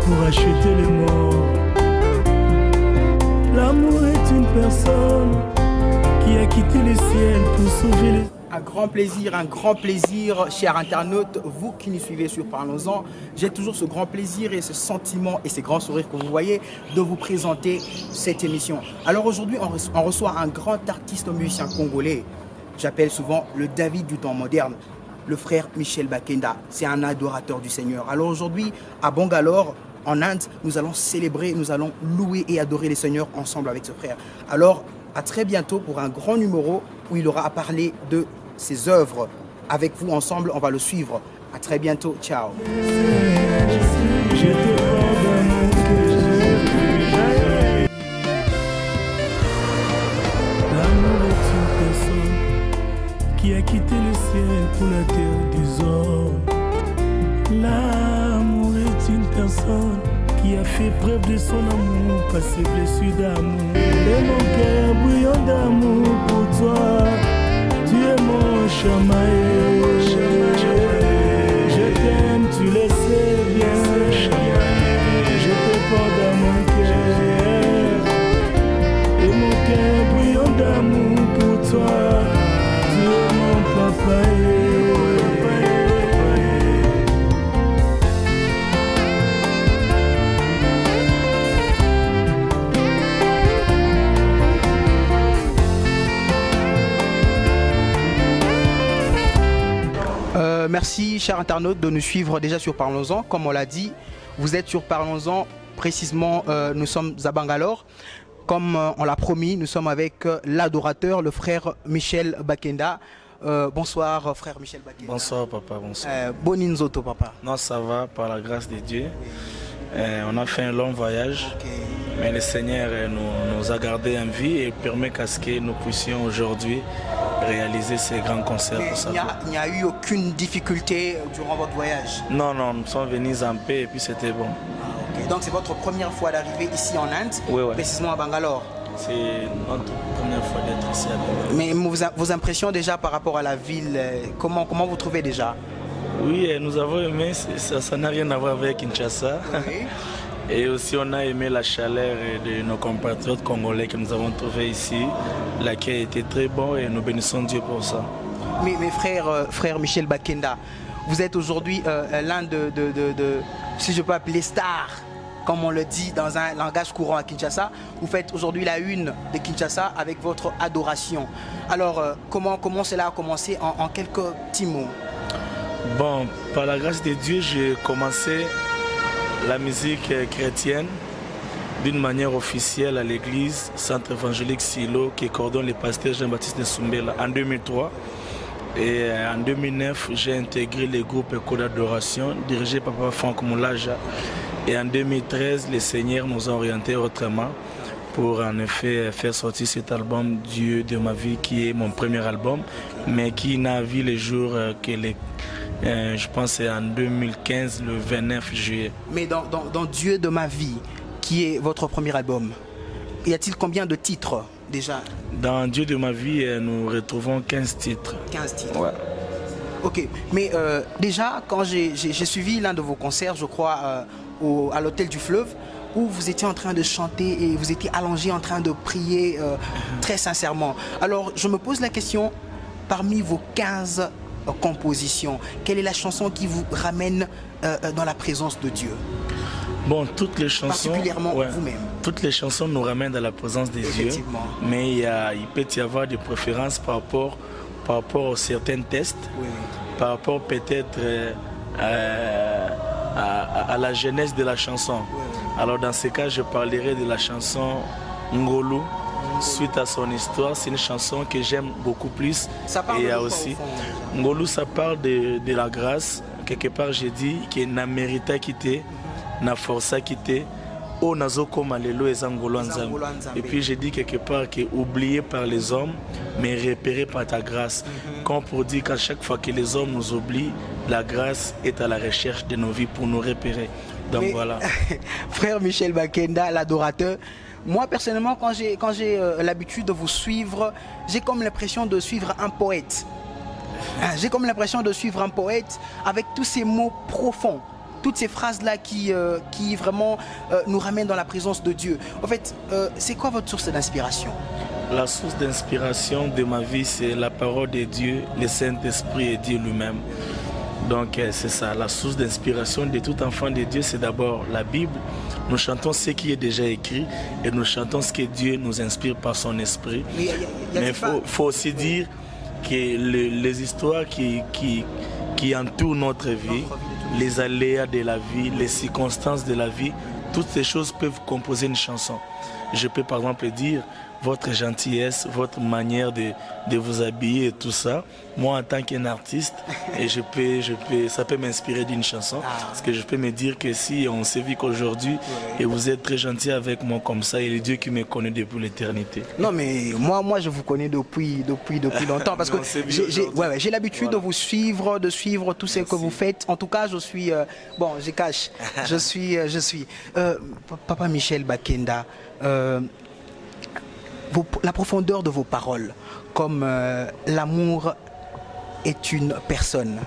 pour acheter les morts. L'amour est une personne qui a quitté le ciel pour sauver les... Un grand plaisir, chers internautes, vous qui nous suivez sur Parlons-en. J'ai toujours ce grand plaisir et ce sentiment et ces grands sourires que vous voyez de vous présenter cette émission. Alors aujourd'hui, on reçoit un grand artiste musicien congolais. J'appelle souvent le David du temps moderne, le frère Michel Bakenda. C'est un adorateur du Seigneur. Alors aujourd'hui, à Bangalore, en Inde, nous allons célébrer, nous allons louer et adorer le Seigneur ensemble avec ce frère. Alors, à très bientôt pour un grand numéro où il aura à parler de ses œuvres. Avec vous ensemble, on va le suivre. À très bientôt. Ciao. L'amour est une personne qui a quitté le ciel pour la terre des hommes. L'amour est une personne qui a fait preuve de son amour, pas ses blessures d'amour. Et mon cœur bouillant d'amour pour toi, tu es mon chamaillé. Je t'aime, tu le sais bien. Je te porte dans mon cœur. Et mon cœur bouillant d'amour pour toi, tu es mon papa. Merci, chers internautes, de nous suivre déjà sur Parlons-en. Comme on l'a dit, vous êtes sur Parlons-en. Précisément, nous sommes à Bangalore. Comme on l'a promis, nous sommes avec l'adorateur, le frère Michel Bakenda. Bonsoir, frère Michel Bakenda. Bonsoir, papa. Bonsoir. Boninzoto, papa. Non, ça va, par la grâce de Dieu. On a fait un long voyage, mais le Seigneur nous a gardés en vie et permet qu'à ce que nous puissions aujourd'hui réaliser ces grands concerts. Il n'y a eu aucune difficulté durant votre voyage? Non, nous sommes venus en paix et puis c'était bon. Donc c'est votre première fois d'arriver ici en Inde, oui. Précisément à Bangalore? C'est notre première fois d'être ici à Bangalore. Mais vos impressions déjà par rapport à la ville, comment vous trouvez déjà? Oui, nous avons aimé, ça n'a rien à voir avec Kinshasa. Oui. Et aussi on a aimé la chaleur de nos compatriotes congolais que nous avons trouvés ici. L'accueil était très bon et nous bénissons Dieu pour ça. Mais frère Michel Bakenda, vous êtes aujourd'hui l'un de, si je peux appeler star, comme on le dit dans un langage courant à Kinshasa. Vous faites aujourd'hui la une de Kinshasa avec votre adoration. Alors comment cela a commencé en quelques petits mots? Bon, par la grâce de Dieu, j'ai commencé la musique chrétienne d'une manière officielle à l'église Centre évangélique Silo qui coordonne le pasteur Jean-Baptiste Nsumbela en 2003. Et en 2009, j'ai intégré le groupe Écho d'adoration dirigé par Papa Franck Moulaja. Et en 2013, le Seigneur nous a orientés autrement pour en effet faire sortir cet album Dieu de ma vie qui est mon premier album, mais qui n'a vu le jour que je pense c'est en 2015, le 29 juillet. Mais dans Dieu de ma vie, qui est votre premier album, y a-t-il combien de titres déjà? Dans Dieu de ma vie, nous retrouvons 15 titres. 15 titres. Ouais. Ok, mais déjà, quand j'ai suivi l'un de vos concerts, je crois, à l'Hôtel du Fleuve, où vous étiez en train de chanter et vous étiez allongé en train de prier très sincèrement. Alors, je me pose la question, parmi vos 15 compositions, quelle est la chanson qui vous ramène dans la présence de Dieu? Bon, toutes les chansons, particulièrement vous-même. Toutes les chansons nous ramènent à la présence de Dieu, mais il peut y avoir des préférences par rapport à certains tests, par rapport peut-être à la jeunesse de la chanson. Alors dans ce cas, je parlerai de la chanson Ngolu. Suite à son histoire, c'est une chanson que j'aime beaucoup plus. Ça parle et il y a aussi Ngolu, ça parle de la grâce. Quelque part, j'ai dit que na mérita quitter, na força quitter, o nazo koma lelo ezangolo nzambe. Et puis j'ai dit quelque part que oublié par les hommes, mais repéré par ta grâce. Comme pour dire qu'à chaque fois que les hommes nous oublient, la grâce est à la recherche de nos vies pour nous repérer. Donc voilà. Frère Michel Bakenda, l'adorateur. Moi personnellement, quand j'ai l'habitude de vous suivre, j'ai comme l'impression de suivre un poète. J'ai comme l'impression de suivre un poète avec tous ces mots profonds. toutes ces phrases-là qui vraiment nous ramènent dans la présence de Dieu. En fait, c'est quoi votre source d'inspiration? La source d'inspiration de ma vie, c'est la parole de Dieu, le Saint-Esprit et Dieu lui-même. Donc c'est ça, la source d'inspiration de tout enfant de Dieu, c'est d'abord la Bible. Nous chantons ce qui est déjà écrit et nous chantons ce que Dieu nous inspire par son esprit. Mais il faut aussi dire que les histoires qui entourent notre vie, les aléas de la vie, les circonstances de la vie, toutes ces choses peuvent composer une chanson. Je peux par exemple dire votre gentillesse, votre manière de vous habiller et tout ça. Moi, en tant qu'un artiste, et ça peut m'inspirer d'une chanson. Parce que je peux me dire que si on s'est vu qu'aujourd'hui, et vous êtes très gentil avec moi comme ça, il est Dieu qui me connaît depuis l'éternité. Non, mais moi, je vous connais depuis longtemps. Parce que j'ai l'habitude de vous suivre, de suivre tout ce que vous faites. En tout cas, je suis... bon, je cache. Je suis... Papa Michel Bakenda, la profondeur de vos paroles, comme l'amour est une personne.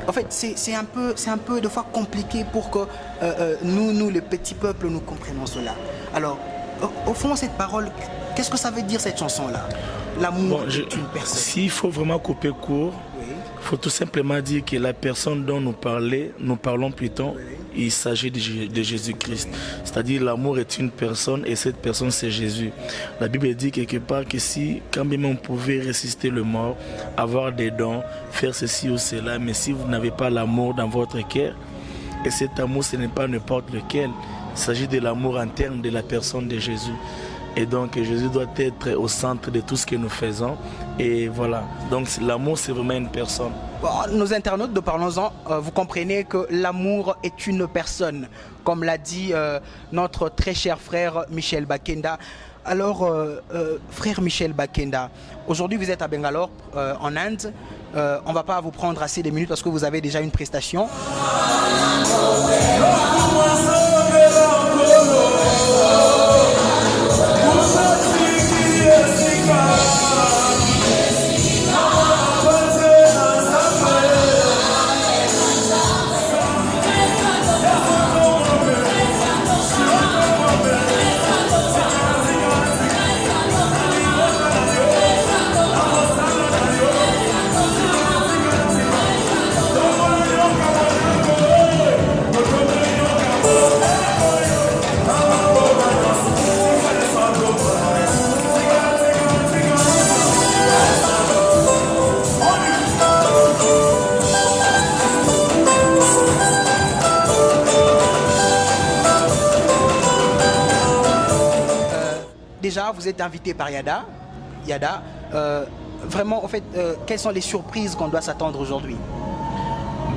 En fait, c'est un peu de fois compliqué pour que nous, le petit peuple, nous comprenions cela. Alors, au fond, cette parole, qu'est-ce que ça veut dire cette chanson-là? L'amour est une personne. S'il faut vraiment couper court, il faut tout simplement dire que la personne dont nous parlons plutôt, il s'agit de Jésus-Christ. C'est-à-dire l'amour est une personne et cette personne c'est Jésus. La Bible dit quelque part que si, quand même on pouvait résister le mort, avoir des dons, faire ceci ou cela, mais si vous n'avez pas l'amour dans votre cœur, et cet amour ce n'est pas n'importe lequel, il s'agit de l'amour interne de la personne de Jésus. Et donc Jésus doit être au centre de tout ce que nous faisons. Et voilà, donc l'amour c'est vraiment une personne. Nos internautes de Parlons-en, vous comprenez que l'amour est une personne, comme l'a dit notre très cher frère Michel Bakenda. Alors, frère Michel Bakenda, aujourd'hui vous êtes à Bangalore, en Inde. On ne va pas vous prendre assez de minutes parce que vous avez déjà une prestation. Déjà, vous êtes invité par Yada. Vraiment, en fait, quelles sont les surprises qu'on doit s'attendre aujourd'hui?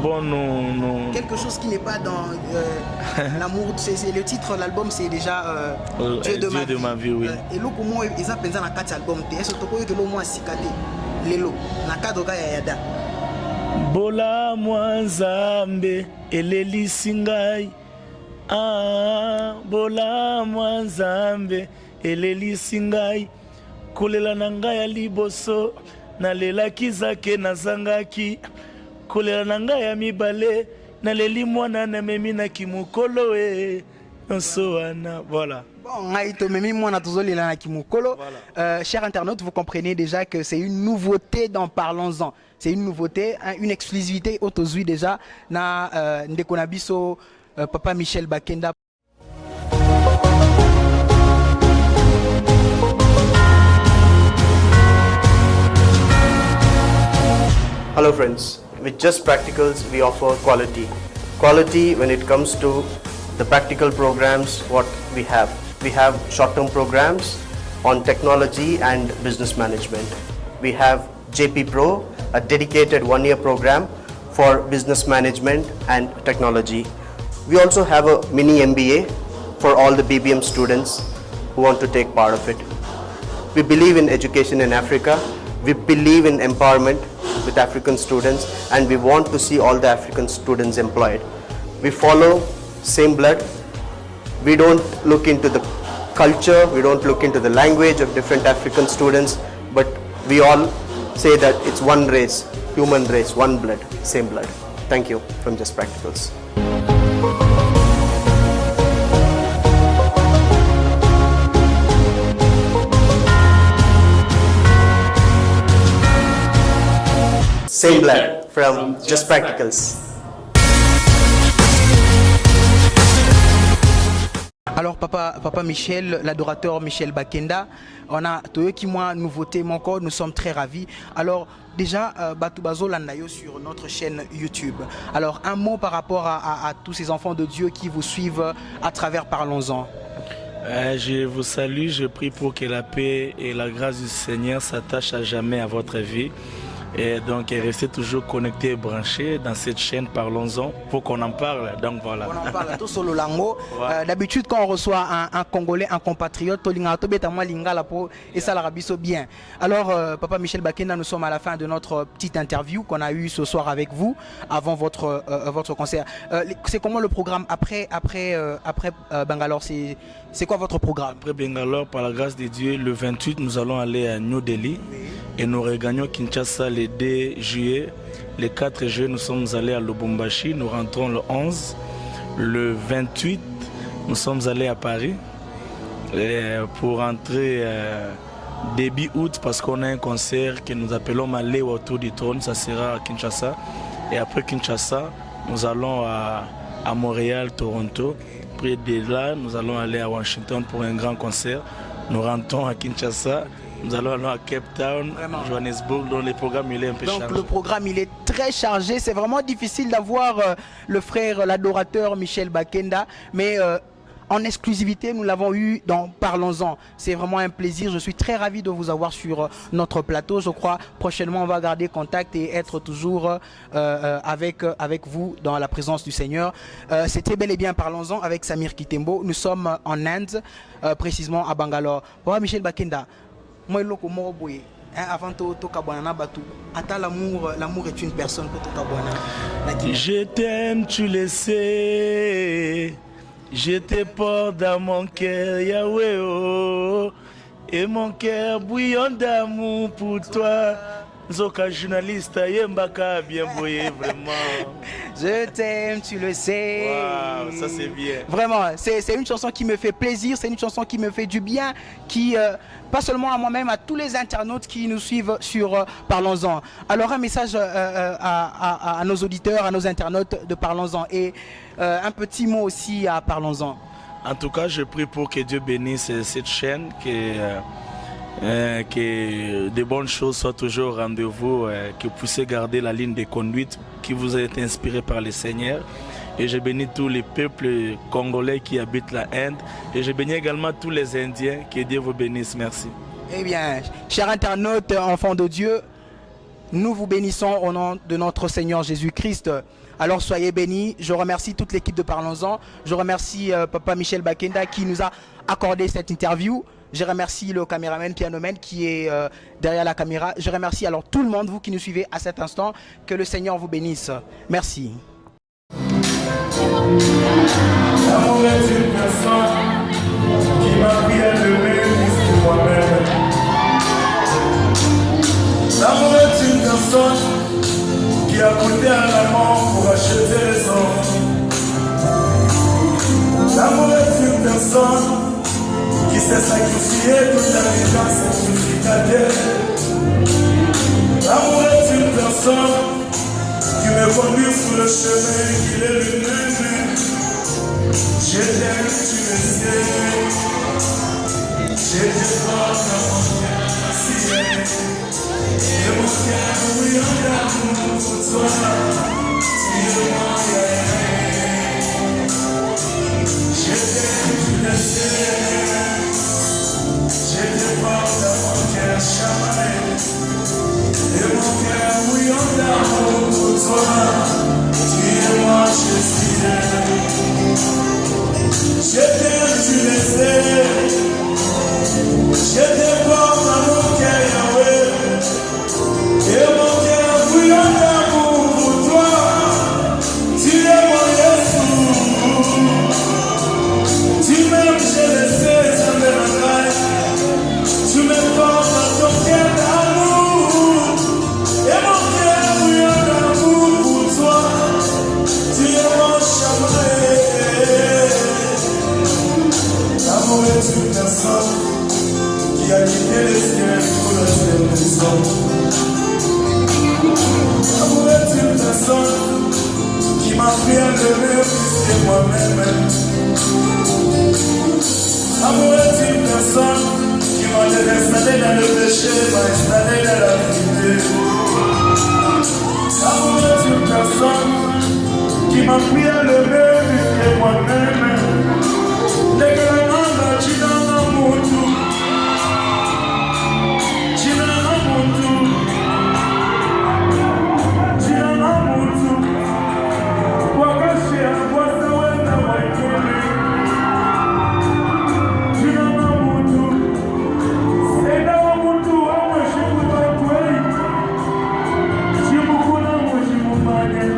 Bon, non. Quelque chose qui n'est pas dans l'amour. Le titre de l'album, c'est déjà Dieu de ma vie. Oui. Et là, pour moi, ils ont pensé dans 4 albums. Est-ce que tu peux moi cicadé Lelo, na cadre de Yada. Bola Mwanzambe, Eleli Singai. Ah, Bola Mwanzambe. Eleli singai kolela na ngai ya liboso nalelaki zake nazangaki kolela na ngai ya mibale naleli mwana na memi na kimukolo nsoana. Voilà. Chers internautes, vous comprenez déjà que c'est une nouveauté dans Parlons-en. C'est une nouveauté, une exclusivité autozui déjà na Ndekonabiso Papa Michel Bakenda. Hello friends, with Just Practicals we offer quality. Quality when it comes to the practical programs what we have. We have short-term programs on technology and business management. We have JP Pro, a dedicated one-year program for business management and technology. We also have a mini MBA for all the BBM students who want to take part of it. We believe in education in Africa. We believe in empowerment with African students, and we want to see all the African students employed. We follow same blood. We don't look into the culture, we don't look into the language of different African students, but we all say that it's one race, human race, one blood, same blood. Thank you from Just Practicals. Saint Black from Just Practicals. Alors papa Michel, l'adorateur Michel Bakenda, on a tous qui moi nouveauté mon corps, nous sommes très ravis. Alors déjà Batubazo Landayo sur notre chaîne YouTube. Alors un mot par rapport à tous ces enfants de Dieu qui vous suivent à travers Parlons-en. Je vous salue, je prie pour que la paix et la grâce du Seigneur s'attachent à jamais à votre vie. Et donc restez toujours connectés et branchés dans cette chaîne Parlons-en pour qu'on en parle. Donc voilà. On en parle tout sur le lango. D'habitude quand on reçoit un Congolais, un compatriote, et ça l'arabiso bien. Alors Papa Michel Bakenda, nous sommes à la fin de notre petite interview qu'on a eue ce soir avec vous avant votre concert. C'est comment le programme après Bangalore? C'est quoi votre programme? Après Bangalore, par la grâce de Dieu, le 28, nous allons aller à New Delhi et nous regagnons Kinshasa le 2 juillet. Le 4 juillet, nous sommes allés à Lubumbashi. Nous rentrons le 11. Le 28, nous sommes allés à Paris pour rentrer début août parce qu'on a un concert que nous appelons Malé autour du trône. Ça sera à Kinshasa. Et après Kinshasa, nous allons à Montréal, Toronto. Après de là, nous allons aller à Washington pour un grand concert. Nous rentrons à Kinshasa. Nous allons aller à Cape Town, Johannesburg, dont le programme il est un peu chargé. Donc le programme il est très chargé. C'est vraiment difficile d'avoir le frère, l'adorateur Michel Bakenda. Mais en exclusivité, nous l'avons eu dans Parlons-en. C'est vraiment un plaisir. Je suis très ravi de vous avoir sur notre plateau. Je crois prochainement on va garder contact et être toujours avec vous dans la présence du Seigneur. C'était bel et bien Parlons-en avec Samir Kitembo. Nous sommes en Inde, précisément à Bangalore. Voilà Michel Bakenda. Moi, avant tout, l'amour est une personne pour tout. Je t'aime, tu le sais. Je te porte dans mon cœur, Yahweh, oh, et mon cœur bouillon d'amour pour toi. Zoka journaliste, Yembaka bien boyé, vraiment. Je t'aime, tu le sais. Wow, ça c'est bien. Vraiment, c'est une chanson qui me fait plaisir, c'est une chanson qui me fait du bien, qui, pas seulement à moi-même, à tous les internautes qui nous suivent sur Parlons-en. Alors un message à nos auditeurs, à nos internautes de Parlons-en et un petit mot aussi à Parlons-en. En tout cas, je prie pour que Dieu bénisse cette chaîne, que de bonnes choses soient toujours au rendez-vous, que vous puissiez garder la ligne de conduite qui vous a été inspirée par le Seigneur. Et je bénis tous les peuples congolais qui habitent la Inde. Et je bénis également tous les Indiens. Que Dieu vous bénisse. Merci. Eh bien, chers internautes, enfants de Dieu, nous vous bénissons au nom de notre Seigneur Jésus-Christ. Alors soyez bénis. Je remercie toute l'équipe de Parlons-en. Je remercie Papa Michel Bakenda qui nous a accordé cette interview. Je remercie le caméraman Pianoman qui est derrière la caméra. Je remercie alors tout le monde, vous qui nous suivez à cet instant. Que le Seigneur vous bénisse. Merci. L'amour est une personne qui m'a bien aimé plus que moi-même. L'amour est une personne qui a coûté un amant pour acheter les hommes. L'amour est une personne qui s'est sacrifié toute la vie dans sacrificateur. L'amour est une personne qui me conduit sur le chemin qu'il est venu. Je t'aime, tu le sais. Je te porte dans mon cœur, si et mon cœur bouillon d'amour pour toi. Tu es mon cœur. Je t'aime, tu le sais. Je te porte dans mon cœur, chamané. Et mon cœur bouillon d'amour pour toi. Tu es moi, je suis. Je t'aime, tu le sais. Je te porte dans mon cœur, Yahweh. Et mon cœur bouillon d'amour pour toi. Tu es mon Jésus. Tu m'aimes, je le sais, ça me regarde. Tu me portes dans ton cœur d'amour. Et mon cœur bouillon d'amour pour toi. Tu es mon chamané. L'amour est une personne qui a quitté les cieux pour la terre des hommes. Amour est une personne qui m'a pris à lever plus que moi-même. Amour est une personne qui m'a installé dans le péché, m'a installé dans la vérité. Amour est une personne qui m'a pris à lever plus que moi-même. Les grands tu n'en as mon tout. Tu n'en as mon tout. Tu n'en as mon tout. Quoi que je sois, quoi ça ouais, ça va être. Tu n'en as mon tout. C'est dans mon tout, moi je suis pour toi. Tu m'as là, moi je m'en bagne.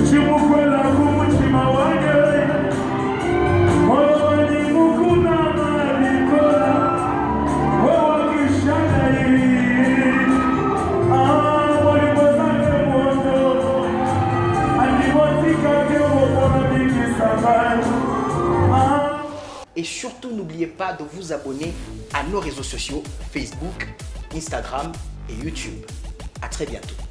Tu m'as là, moi je m'en bagne. Et surtout, n'oubliez pas de vous abonner à nos réseaux sociaux, Facebook, Instagram et YouTube. À très bientôt.